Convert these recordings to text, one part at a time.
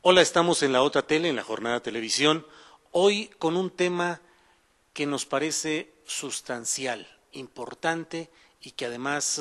Hola, estamos en la otra tele, en la jornada televisión, hoy con un tema que nos parece sustancial, importante y que además,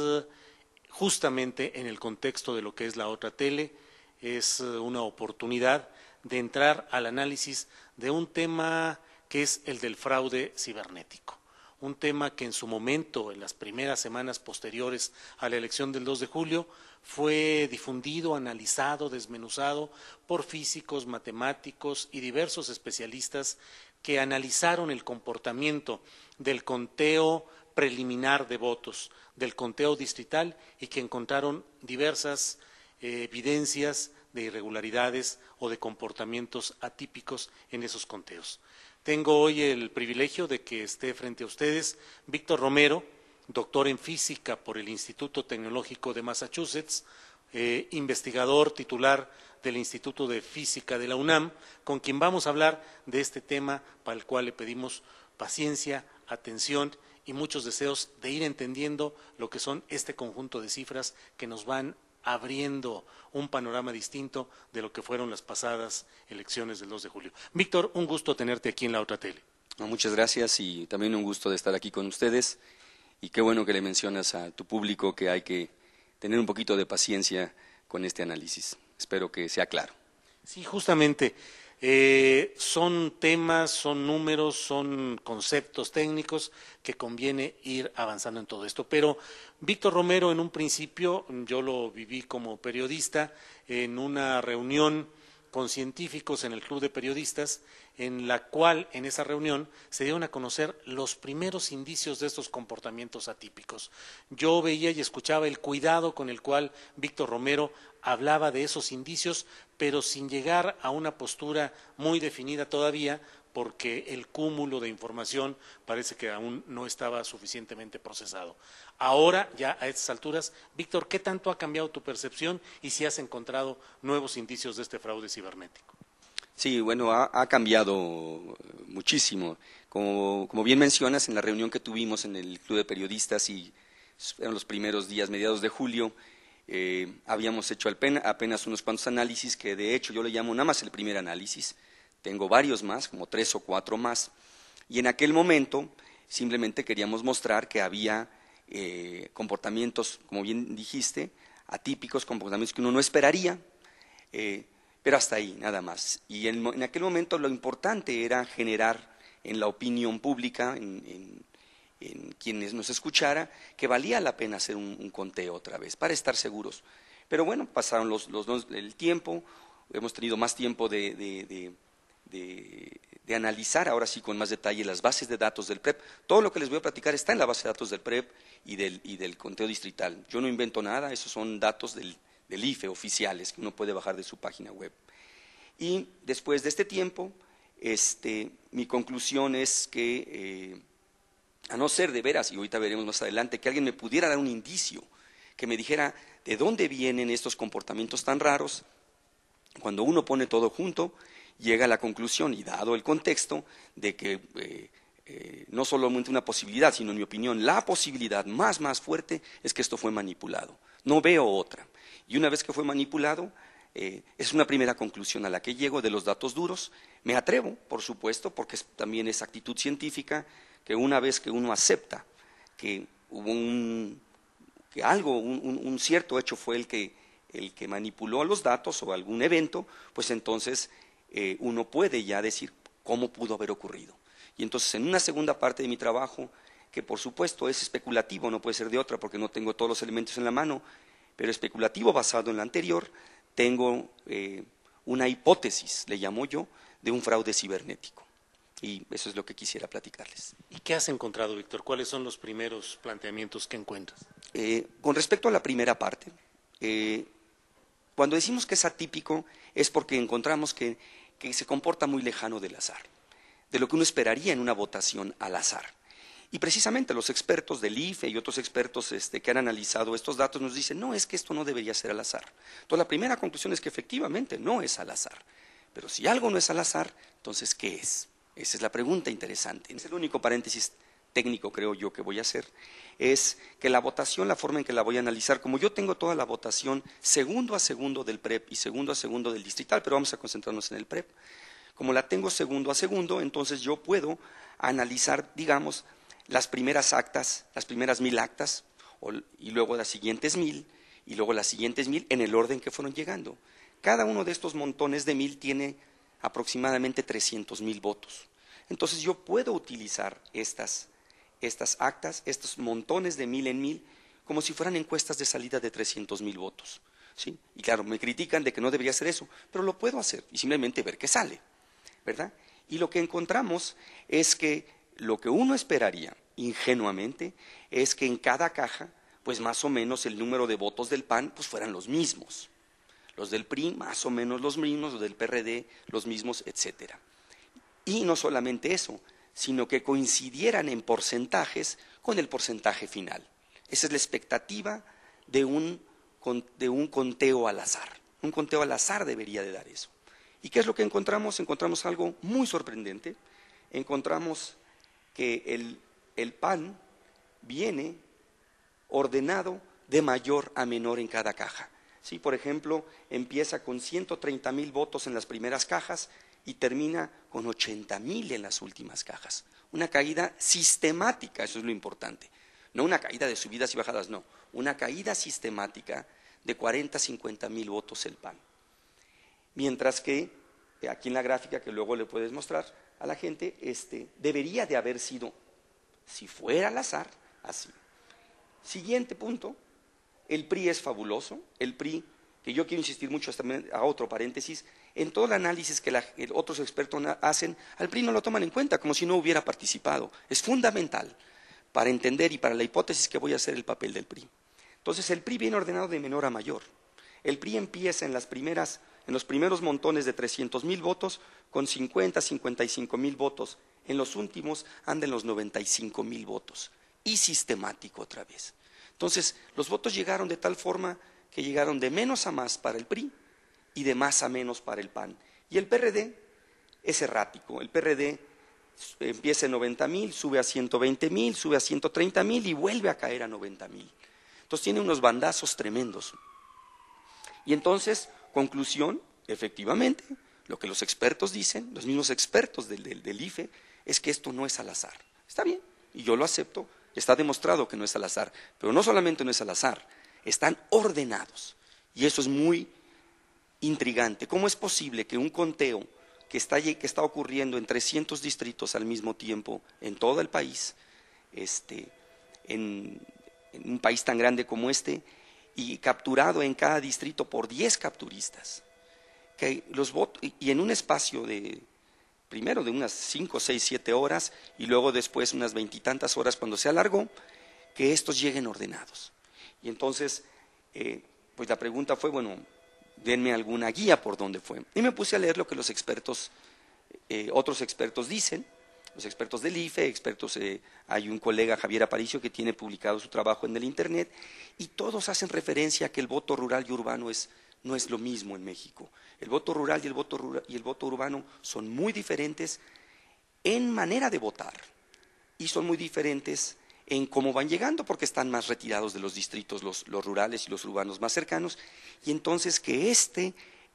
justamente en el contexto de lo que es la otra tele, es una oportunidad de entrar al análisis de un tema que es el del fraude cibernético. Un tema que en su momento, en las primeras semanas posteriores a la elección del 2 de julio, fue difundido, analizado, desmenuzado por físicos, matemáticos y diversos especialistas que analizaron el comportamiento del conteo preliminar de votos, del conteo distrital y que encontraron diversas evidencias de irregularidades o de comportamientos atípicos en esos conteos. Tengo hoy el privilegio de que esté frente a ustedes Víctor Romero, doctor en física por el Instituto Tecnológico de Massachusetts, investigador titular del Instituto de Física de la UNAM, con quien vamos a hablar de este tema para el cual le pedimos paciencia, atención y muchos deseos de ir entendiendo lo que son este conjunto de cifras que nos van abriendo un panorama distinto de lo que fueron las pasadas elecciones del 2 de julio. Víctor, un gusto tenerte aquí en la otra tele. Muchas gracias y también un gusto de estar aquí con ustedes y qué bueno que le mencionas a tu público que hay que tener un poquito de paciencia con este análisis. Espero que sea claro. Sí, justamente. Son temas, son números, son conceptos técnicos que conviene ir avanzando en todo esto. Pero Víctor Romero, en un principio, yo lo viví como periodista en una reunión con científicos en el Club de Periodistas, en la cual, en esa reunión, se dieron a conocer los primeros indicios de estos comportamientos atípicos. Yo veía y escuchaba el cuidado con el cual Víctor Romero hablaba de esos indicios, pero sin llegar a una postura muy definida todavía, porque el cúmulo de información parece que aún no estaba suficientemente procesado. Ahora, ya a estas alturas, Víctor, ¿qué tanto ha cambiado tu percepción y si has encontrado nuevos indicios de este fraude cibernético? Sí, bueno, ha cambiado muchísimo. Como bien mencionas, en la reunión que tuvimos en el Club de Periodistas y eran los primeros días, mediados de julio, habíamos hecho apenas unos cuantos análisis que de hecho yo le llamo nada más el primer análisis. Tengo varios más, como 3 o 4 más, y en aquel momento simplemente queríamos mostrar que había comportamientos, como bien dijiste, atípicos, comportamientos que uno no esperaría, pero hasta ahí, nada más. Y en aquel momento lo importante era generar en la opinión pública, en quienes nos escuchara, que valía la pena hacer un conteo otra vez, para estar seguros. Pero bueno, pasaron el tiempo, hemos tenido más tiempo de analizar ahora sí con más detalle las bases de datos del PREP. Todo lo que les voy a platicar está en la base de datos del PREP y del conteo distrital. Yo no invento nada, esos son datos del IFE oficiales que uno puede bajar de su página web. Y después de este tiempo, mi conclusión es que, a no ser de veras, y ahorita veremos más adelante, que alguien me pudiera dar un indicio, que me dijera de dónde vienen estos comportamientos tan raros, cuando uno pone todo junto, llega a la conclusión, y dado el contexto, de que no solamente una posibilidad, sino en mi opinión, la posibilidad más fuerte es que esto fue manipulado. No veo otra. Y una vez que fue manipulado, es una primera conclusión a la que llego de los datos duros. Me atrevo, por supuesto, porque también es actitud científica, que una vez que uno acepta que hubo un cierto hecho fue el que manipuló los datos o algún evento, pues entonces uno puede ya decir cómo pudo haber ocurrido. Y entonces en una segunda parte de mi trabajo, que por supuesto es especulativo, no puede ser de otra porque no tengo todos los elementos en la mano, pero especulativo basado en la anterior, tengo una hipótesis, le llamo yo, de un fraude cibernético. Y eso es lo que quisiera platicarles. ¿Y qué has encontrado, Víctor? ¿Cuáles son los primeros planteamientos que encuentras? Con respecto a la primera parte, cuando decimos que es atípico es porque encontramos que se comporta muy lejano del azar, de lo que uno esperaría en una votación al azar. Y precisamente los expertos del IFE y otros expertos que han analizado estos datos nos dicen, no, es que esto no debería ser al azar. Entonces la primera conclusión es que efectivamente no es al azar. Pero si algo no es al azar, entonces ¿qué es? Esa es la pregunta interesante. Es el único paréntesis técnico, creo yo, que voy a hacer, es que la votación, la forma en que la voy a analizar, como yo tengo toda la votación segundo a segundo del PREP y segundo a segundo del distrital, pero vamos a concentrarnos en el PREP, como la tengo segundo a segundo, entonces yo puedo analizar, digamos, las primeras actas, las primeras 1000 actas, y luego las siguientes 1000, y luego las siguientes 1000 en el orden que fueron llegando. Cada uno de estos montones de 1000 tiene aproximadamente 300,000 votos. Entonces yo puedo utilizar estas actas, estos montones de 1000 en 1000, como si fueran encuestas de salida de 300,000 votos. ¿Sí? Y claro, me critican de que no debería hacer eso, pero lo puedo hacer y simplemente ver qué sale, ¿verdad? Y lo que encontramos es que lo que uno esperaría, ingenuamente, es que en cada caja, pues más o menos el número de votos del PAN pues fueran los mismos. Los del PRI más o menos los mismos, los del PRD los mismos, etcétera. Y no solamente eso, sino que coincidieran en porcentajes con el porcentaje final. Esa es la expectativa de un conteo al azar. Un conteo al azar debería de dar eso. ¿Y qué es lo que encontramos? Encontramos algo muy sorprendente. Encontramos que el PAN viene ordenado de mayor a menor en cada caja. ¿Sí? Por ejemplo, empieza con 130,000 votos en las primeras cajas y termina con 80,000 en las últimas cajas. Una caída sistemática, eso es lo importante. No una caída de subidas y bajadas, no. Una caída sistemática de 40, 50,000 votos el PAN. Mientras que, aquí en la gráfica que luego le puedes mostrar a la gente, debería de haber sido, si fuera al azar, así. Siguiente punto, el PRI es fabuloso, el PRI, que yo quiero insistir mucho también a otro paréntesis, en todo el análisis que otros expertos hacen, al PRI no lo toman en cuenta, como si no hubiera participado. Es fundamental para entender y para la hipótesis que voy a hacer el papel del PRI. Entonces el PRI viene ordenado de menor a mayor. El PRI empieza en los primeros montones de 300,000 votos con 50, 55,000 votos. En los últimos anda en los 95,000 votos. Y sistemático otra vez. Entonces los votos llegaron de tal forma que llegaron de menos a más para el PRI y de más a menos para el PAN. Y el PRD es errático. El PRD empieza en 90,000, sube a 120,000, sube a 130,000 y vuelve a caer a 90,000. Entonces tiene unos bandazos tremendos. Y entonces, conclusión, efectivamente, lo que los expertos dicen, los mismos expertos del IFE, es que esto no es al azar. Está bien, y yo lo acepto, está demostrado que no es al azar, pero no solamente no es al azar, están ordenados. Y eso es muy intrigante. ¿Cómo es posible que un conteo que está ocurriendo en 300 distritos al mismo tiempo en todo el país, en un país tan grande como este, y capturado en cada distrito por 10 capturistas, que los votos, y en un espacio primero de unas 5, 6, 7 horas, y luego después unas 20 y tantas horas cuando se alargó, que estos lleguen ordenados? Y entonces, pues la pregunta fue, bueno, denme alguna guía por dónde fue. Y me puse a leer lo que los expertos, otros expertos dicen, los expertos del IFE, hay un colega, Javier Aparicio, que tiene publicado su trabajo en el Internet, y todos hacen referencia a que el voto rural y urbano no es lo mismo en México. El voto rural y el voto urbano son muy diferentes en manera de votar, y son muy diferentes en cómo van llegando, porque están más retirados de los distritos, los rurales y los urbanos más cercanos, y entonces que esta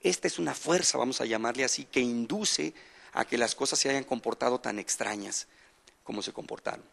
es una fuerza, vamos a llamarle así, que induce a que las cosas se hayan comportado tan extrañas como se comportaron.